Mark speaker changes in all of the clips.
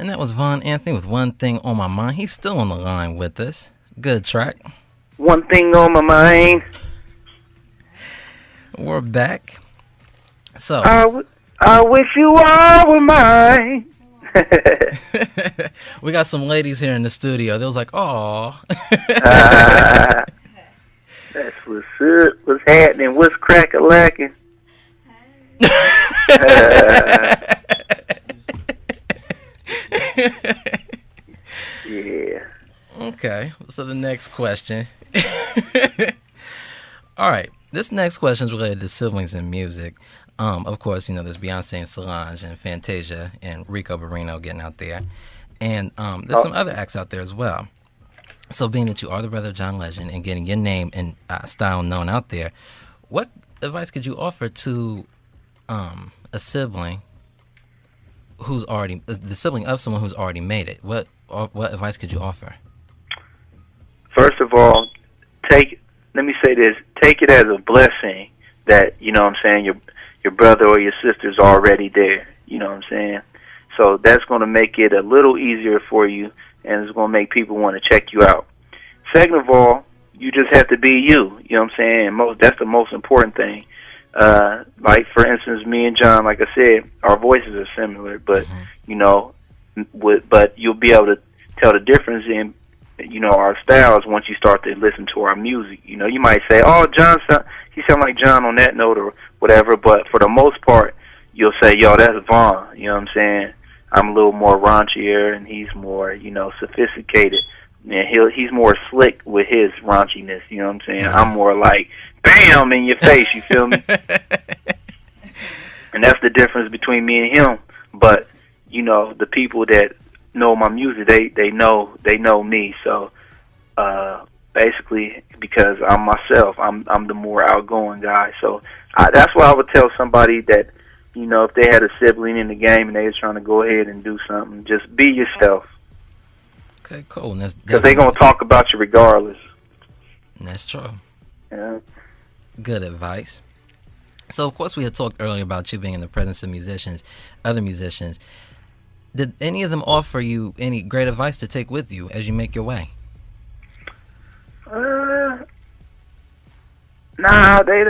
Speaker 1: And that was Vaughn Anthony with One Thing on My Mind. He's still on the line with us. Good track.
Speaker 2: One thing on my mind.
Speaker 1: We're back. So
Speaker 2: I wish you all were mine.
Speaker 1: we got some ladies here in the studio. They was like, "Aw."
Speaker 2: That's what's up. What's happening? What's crack-a-lacking? Yeah.
Speaker 1: Okay, so the next question. All right, this next question is related to siblings in music. Of course, there's Beyonce and Solange and Fantasia and Rico Barrino getting out there. And there's some other acts out there as well. So being that you are the brother of John Legend and getting your name and style known out there, what advice could you offer to a sibling who's already, the sibling of someone who's already made it? What advice could you offer?
Speaker 2: First of all, let me say this, take it as a blessing that, your brother or your sister's already there, you know what I'm saying? So that's going to make it a little easier for you, and it's going to make people want to check you out. Second of all, you just have to be you know what I'm saying? That's the most important thing. Like, for instance, me and John, like I said, our voices are similar, but, but you'll be able to tell the difference in, our styles once you start to listen to our music. You might say, oh, he sound like John on that note or whatever, but for the most part, you'll say, yo, that's Vaughn, you know what I'm saying? I'm a little more raunchier, and he's more, sophisticated. And he's more slick with his raunchiness, you know what I'm saying? I'm more like, bam, in your face, you feel me? And that's the difference between me and him. But, the people that know my music, they know me. So basically, because I'm myself, I'm the more outgoing guy. So that's why I would tell somebody that, if they had a sibling in the game and they was trying to go ahead and do something, just be yourself.
Speaker 1: Okay, cool.
Speaker 2: Because they're going to talk about you regardless.
Speaker 1: That's true.
Speaker 2: Yeah.
Speaker 1: Good advice. So, of course, we had talked earlier about you being in the presence of musicians, other musicians. Did any of them offer you any great advice to take with you as you make your way?
Speaker 2: Nah, they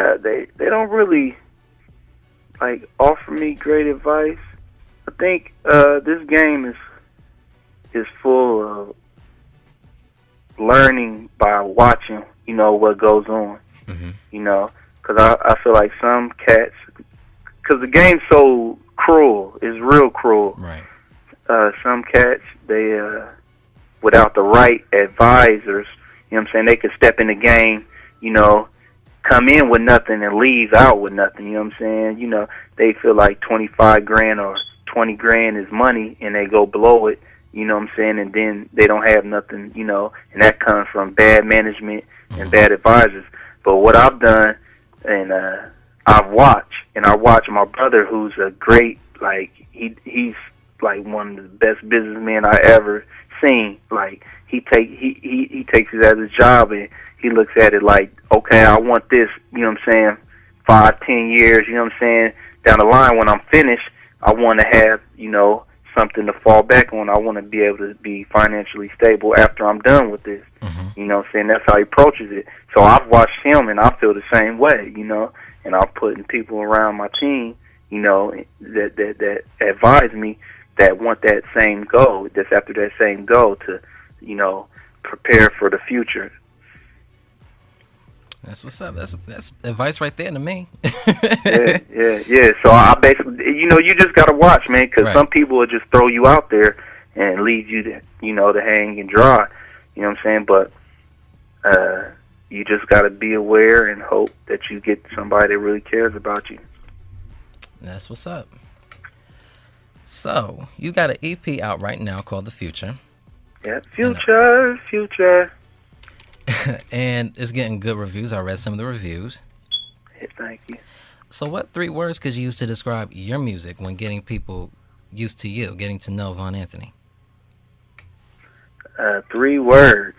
Speaker 2: don't really offer me great advice. I think this game is full of learning by watching, what goes on. Because I feel like some cats, because the game's so cruel, it's real cruel.
Speaker 1: Right.
Speaker 2: Some cats, they without the right advisors, they could step in the game, come in with nothing and leave out with nothing, you know what I'm saying? They feel like 25 grand or 20 grand is money, and they go below it, you know what I'm saying? And then they don't have nothing, and that comes from bad management and bad advisors. But what I've done, and I watch my brother, who's a great, he's like one of the best businessmen I ever seen. Like, he takes it as his job, and he looks at it like, okay, I want this, you know what I'm saying, 5-10 years, you know what I'm saying, down the line when I'm finished, I want to have, something to fall back on. I want to be able to be financially stable after I'm done with this. You know what I'm saying? That's how he approaches it. So I've watched him, and I feel the same way, and I'm putting people around my team, that advise me, that want that same goal, that's after that same goal to, prepare for the future.
Speaker 1: That's what's up. That's advice right there to me.
Speaker 2: Yeah. So I basically, you just gotta watch, man, because some people will just throw you out there and leave you to, to hang and dry. You know what I'm saying? But you just gotta be aware and hope that you get somebody that really cares about you.
Speaker 1: That's what's up. So you got an EP out right now called The Future.
Speaker 2: Yeah, Future.
Speaker 1: And it's getting good reviews. I read some of the reviews.
Speaker 2: Yeah, thank you.
Speaker 1: So what 3 words could you use to describe your music when getting people used to you, getting to know Vaughn Anthony?
Speaker 2: 3 words.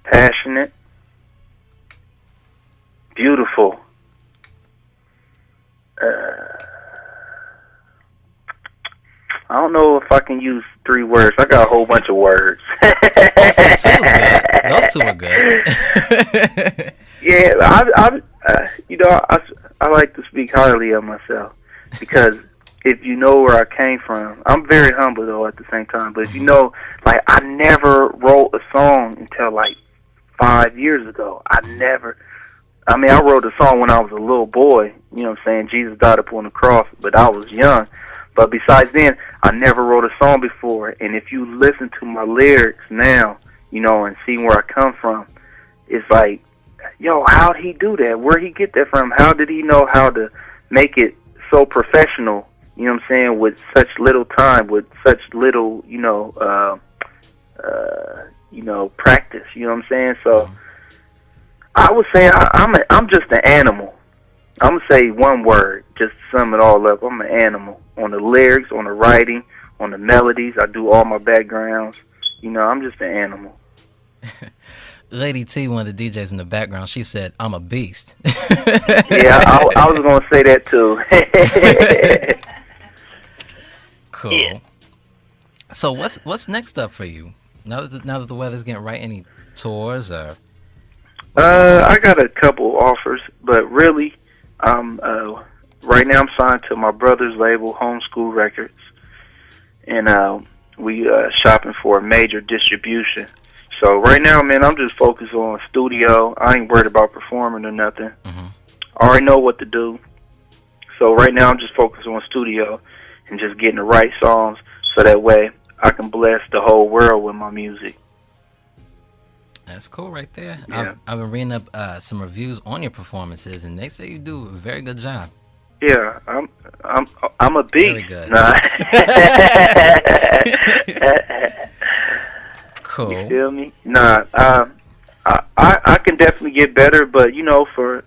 Speaker 2: Passionate, beautiful, I don't know if I can use 3 words. I got a whole bunch of words.
Speaker 1: Also, 2 is good. Those 2 are good.
Speaker 2: Yeah, I like to speak highly of myself because if you know where I came from, I'm very humble though at the same time. But if you know, like I never wrote a song until like 5 years ago. I wrote a song when I was a little boy. You know what I'm saying? Jesus died upon the cross, but I was young. But besides then, I never wrote a song before. And if you listen to my lyrics now, you know, and see where I come from, it's like, yo, how'd he do that? Where'd he get that from? How did he know how to make it so professional, you know what I'm saying, with such little time, with such little, practice, you know what I'm saying? So I would say I'm just an animal. I'm going to say one word, just to sum it all up. I'm an animal. On the lyrics, on the writing, on the melodies, I do all my backgrounds. You know, I'm just an animal.
Speaker 1: Lady T, one of the DJs in the background, she said, "I'm a beast."
Speaker 2: Yeah, I was going to say that too.
Speaker 1: Cool. Yeah. So what's next up for you? Now that the weather's getting right, any tours or?
Speaker 2: I got a couple offers, but really, right now I'm signed to my brother's label, Homeschool Records, and we shopping for a major distribution. So right now, man, I'm just focused on studio. I ain't worried about performing or nothing. Mm-hmm. I already know what to do. So right now I'm just focused on studio and just getting the right songs so that way I can bless the whole world with my music.
Speaker 1: That's cool right there.
Speaker 2: Yeah.
Speaker 1: I've been reading up some reviews on your performances, and they say you do a very good job.
Speaker 2: Yeah, I'm a beast.
Speaker 1: Really good.
Speaker 2: Nah.
Speaker 1: Cool.
Speaker 2: You feel me? Nah, I can definitely get better, but you know, for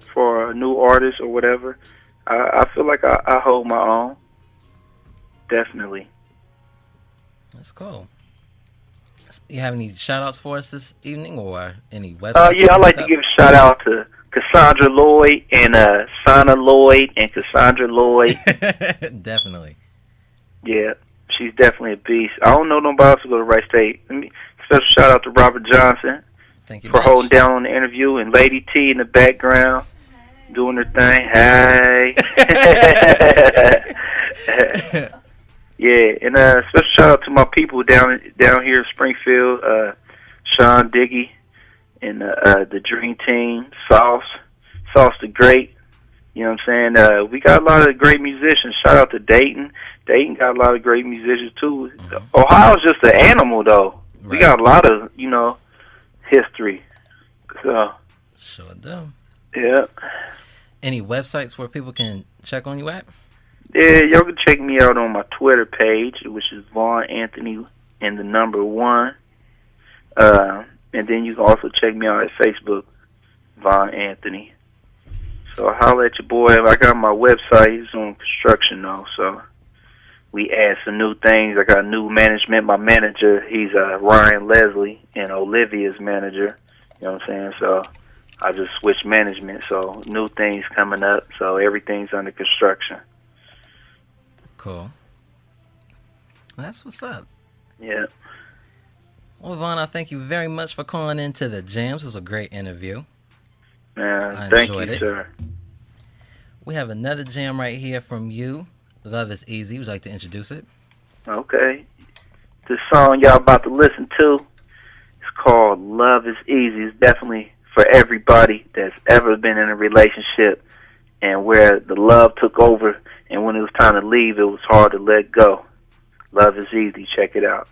Speaker 2: a new artist or whatever, I feel like I hold my own. Definitely.
Speaker 1: That's cool. You have any shout-outs for us this evening, or any websites?
Speaker 2: Yeah, I'd like to give a shout-out to Cassandra Lloyd and Sana Lloyd and Cassandra Lloyd.
Speaker 1: Definitely.
Speaker 2: Yeah, she's definitely a beast. I don't know nobody else to go to Right State. Special shout-out to Robert Johnson.
Speaker 1: Thank you
Speaker 2: for
Speaker 1: much.
Speaker 2: holding down on the interview, and Lady T in the background doing her thing. Hey. Yeah, and special shout out to my people down here in Springfield, Sean Diggy and the Dream Team, Sauce the Great. You know what I'm saying? We got a lot of great musicians. Shout out to Dayton. Dayton got a lot of great musicians too. Mm-hmm. Ohio's just an animal though. Right. We got a lot of, history. So
Speaker 1: sure do.
Speaker 2: Yeah.
Speaker 1: Any websites where people can check on you at?
Speaker 2: Yeah, y'all can check me out on my Twitter page, which is Vaughn Anthony and the number 1. And then you can also check me out at Facebook, Vaughn Anthony. So holla at your boy. I got my website. It's on construction though, so we add some new things. I got new management. My manager, he's Ryan Leslie, and Olivia's manager. You know what I'm saying? So I just switched management. So new things coming up. So everything's under construction.
Speaker 1: Cool. That's what's up.
Speaker 2: Yeah.
Speaker 1: Well, Vaughn, I thank you very much for calling into the Jamz. It was a great interview.
Speaker 2: Man, thank you, sir.
Speaker 1: We have another jam right here from you. Love is Easy. Would you like to introduce it?
Speaker 2: Okay. This song y'all about to listen to is called Love is Easy. It's definitely for everybody that's ever been in a relationship and where the love took over, and when it was time to leave, it was hard to let go. Love is Easy. Check it out.